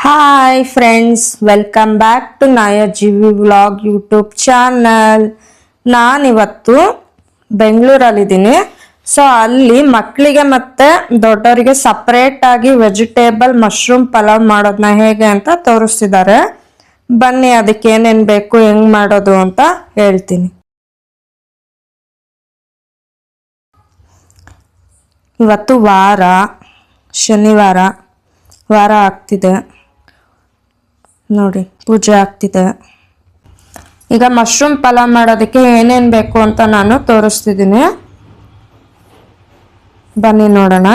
Hi friends, welcome back to Naya GV vlog YouTube channel. ನಾನಿವತ್ತು ಬೆಂಗಳೂರಲ್ಲಿದ್ದೀನಿ. So ಅಲ್ಲಿ ಮಕ್ಕಳಿಗೆ ಮತ್ತು ದೊಡ್ಡವರಿಗೆ ಸಪ್ರೇಟಾಗಿ ವೆಜಿಟೇಬಲ್ ಮಶ್ರೂಮ್ ಪಲಾವ್ ಮಾಡೋದನ್ನ ಹೇಗೆ ಅಂತ ತೋರಿಸ್ತಿದ್ದಾರೆ. ಬನ್ನಿ ಅದಕ್ಕೆ ಏನೇನು ಬೇಕು, ಹೆಂಗೆ ಮಾಡೋದು ಅಂತ ಹೇಳ್ತೀನಿ. ಇವತ್ತು ಶನಿವಾರ ವಾರ ಆಗ್ತಿದೆ ನೋಡಿ, ಪೂಜೆ ಆಗ್ತಿದೆ. ಈಗ ಮಶ್ರೂಮ್ ಪಲಾವ್ ಮಾಡೋದಕ್ಕೆ ಏನೇನು ಬೇಕು ಅಂತ ನಾನು ತೋರಿಸ್ತಿದ್ದೀನಿ. ಬನ್ನಿ ನೋಡೋಣ.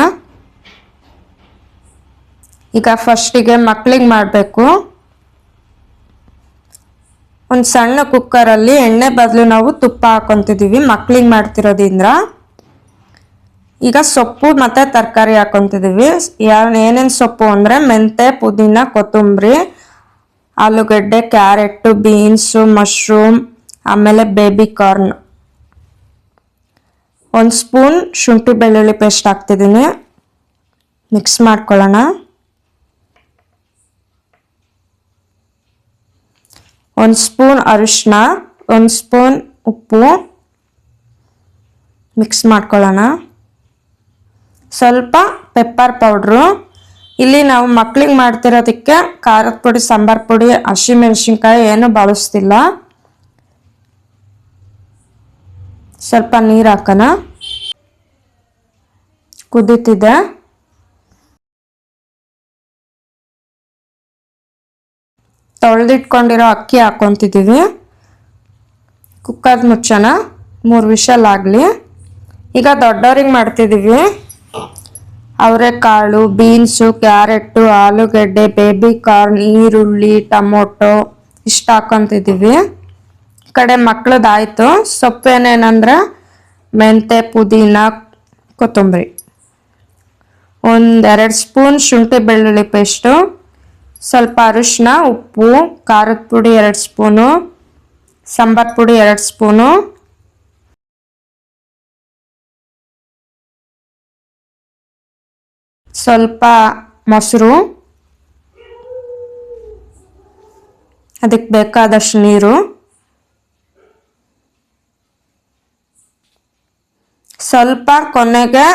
ಈಗ ಫಸ್ಟಿಗೆ ಮಕ್ಕಳಿಗೆ ಮಾಡಬೇಕು. ಒಂದು ಸಣ್ಣ ಕುಕ್ಕರಲ್ಲಿ ಎಣ್ಣೆ ಬದಲು ನಾವು ತುಪ್ಪ ಹಾಕೊತಿದ್ದೀವಿ ಮಕ್ಕಳಿಗೆ ಮಾಡ್ತಿರೋದ್ರಿಂದ. ಈಗ ಸೊಪ್ಪು ಮತ್ತು ತರಕಾರಿ ಹಾಕೊತಿದ್ದೀವಿ. ಏನೇನು ಸೊಪ್ಪು ಅಂದರೆ ಮೆಂತೆ, ಪುದೀನ, ಕೊತ್ತಂಬರಿ, ಆಲೂಗಡ್ಡೆ, ಕ್ಯಾರೆಟ್, ಬೀನ್ಸು, ಮಶ್ರೂಮ್, ಆಮೇಲೆ ಬೇಬಿ ಕಾರ್ನ್. 1 ಸ್ಪೂನ್ ಶುಂಠಿ ಬೆಳ್ಳುಳ್ಳಿ ಪೇಸ್ಟ್ ಹಾಕ್ತಿದ್ದೀನಿ. ಮಿಕ್ಸ್ ಮಾಡ್ಕೊಳ್ಳೋಣ. 1 ಸ್ಪೂನ್ ಅರಿಶಿನ, 1 ಸ್ಪೂನ್ ಉಪ್ಪು ಮಿಕ್ಸ್ ಮಾಡ್ಕೊಳ್ಳೋಣ. ಸ್ವಲ್ಪ ಪೆಪ್ಪರ್ ಪೌಡ್ರು. ಇಲ್ಲಿ ನಾವು ಮಕ್ಕಳಿಗೆ ಮಾಡ್ತಿರೋದಕ್ಕೆ ಖಾರದ ಪುಡಿ, ಸಾಂಬಾರ್ ಪುಡಿ, ಹಸಿಮೆಣಸಿನ್ಕಾಯಿ ಏನು ಬಳಸ್ತಿಲ್ಲ. ಸ್ವಲ್ಪ ನೀರು ಹಾಕೋಣ. ಕುದೀತಿದೆ. ತೊಳೆದಿಟ್ಕೊಂಡಿರೋ ಅಕ್ಕಿ ಹಾಕೊತಿದ್ದೀವಿ. ಕುಕ್ಕರ್ ಮುಚ್ಚೋಣ, 3 ವಿಷಲ್ ಆಗಲಿ. ಈಗ ದೊಡ್ಡವ್ರಿಗೆ ಮಾಡ್ತಿದ್ದೀವಿ. ಅವರೆಕಾಳು, ಬೀನ್ಸು, ಕ್ಯಾರೆಟು, ಆಲೂಗಡ್ಡೆ, ಬೇಬಿ ಕಾರ್ನ್, ಈರುಳ್ಳಿ, ಟೊಮೊಟೊ ಇಷ್ಟು ಹಾಕೊತಿದ್ದೀವಿ. ಈ ಕಡೆ ಮಕ್ಕಳದಾಯಿತು. ಸೊಪ್ಪು ಏನೇನಂದ್ರೆ ಮೆಂತೆ, ಪುದೀನ, ಕೊತ್ತಂಬರಿ, 1-2 ಸ್ಪೂನ್ ಶುಂಠಿ ಬೆಳ್ಳುಳ್ಳಿ ಪೇಸ್ಟು, ಸ್ವಲ್ಪ ಅರಿಶಿನ, ಉಪ್ಪು, ಖಾರದ ಪುಡಿ 2 ಸ್ಪೂನು, ಸಾಂಬಾರ್ ಪುಡಿ 2 ಸ್ಪೂನು, ಸ್ವಲ್ಪ ಮೊಸರು, ಅದಕ್ಕೆ ಬೇಕಾದಷ್ಟು ನೀರು, ಸ್ವಲ್ಪ ಕೊನೆಗೆ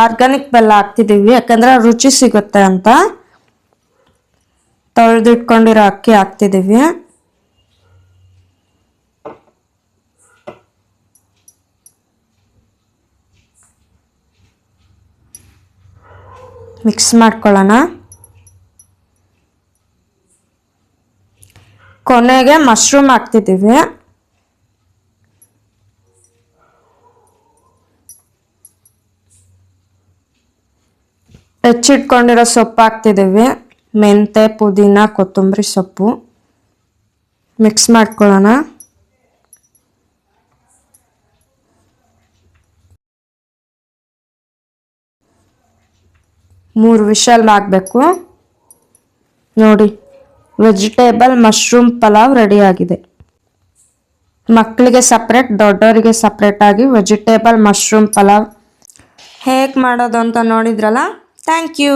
ಆರ್ಗ್ಯಾನಿಕ್ ಬೆಲ್ಲ ಹಾಕ್ತಿದ್ದೀವಿ, ಯಾಕಂದ್ರೆ ರುಚಿ ಸಿಗುತ್ತೆ ಅಂತ. ತೊಳೆದಿಟ್ಕೊಂಡಿರೋ ಅಕ್ಕಿ ಹಾಕ್ತಿದ್ದೀವಿ. ಮಿಕ್ಸ್ ಮಾಡ್ಕೊಳ್ಳೋಣ. ಕೊನೆಗೆ ಮಶ್ರೂಮ್ ಹಾಕ್ತಿದ್ದೀವಿ. ಹೆಚ್ಚಿಟ್ಕೊಂಡಿರೋ ಸೊಪ್ಪು ಹಾಕ್ತಿದ್ದೀವಿ. ಮೆಂತೆ, ಪುದೀನ, ಕೊತ್ತಂಬರಿ ಸೊಪ್ಪು ಮಿಕ್ಸ್ ಮಾಡ್ಕೊಳ್ಳೋಣ. ಮೂರು ವಿಷಲ್ ಆಗಬೇಕು ನೋಡಿ. ವೆಜಿಟೇಬಲ್ ಮಶ್ರೂಮ್ ಪಲಾವ್ ರೆಡಿ ಆಗಿದೆ. ಮಕ್ಕಳಿಗೆ ಸಪ್ರೇಟ್, ದೊಡ್ಡವರಿಗೆ ಸಪ್ರೇಟಾಗಿ ವೆಜಿಟೇಬಲ್ ಮಶ್ರೂಮ್ ಪಲಾವ್ ಹೇಗೆ ಮಾಡೋದು ಅಂತ ನೋಡಿದ್ರಲ್ಲ. Thank you.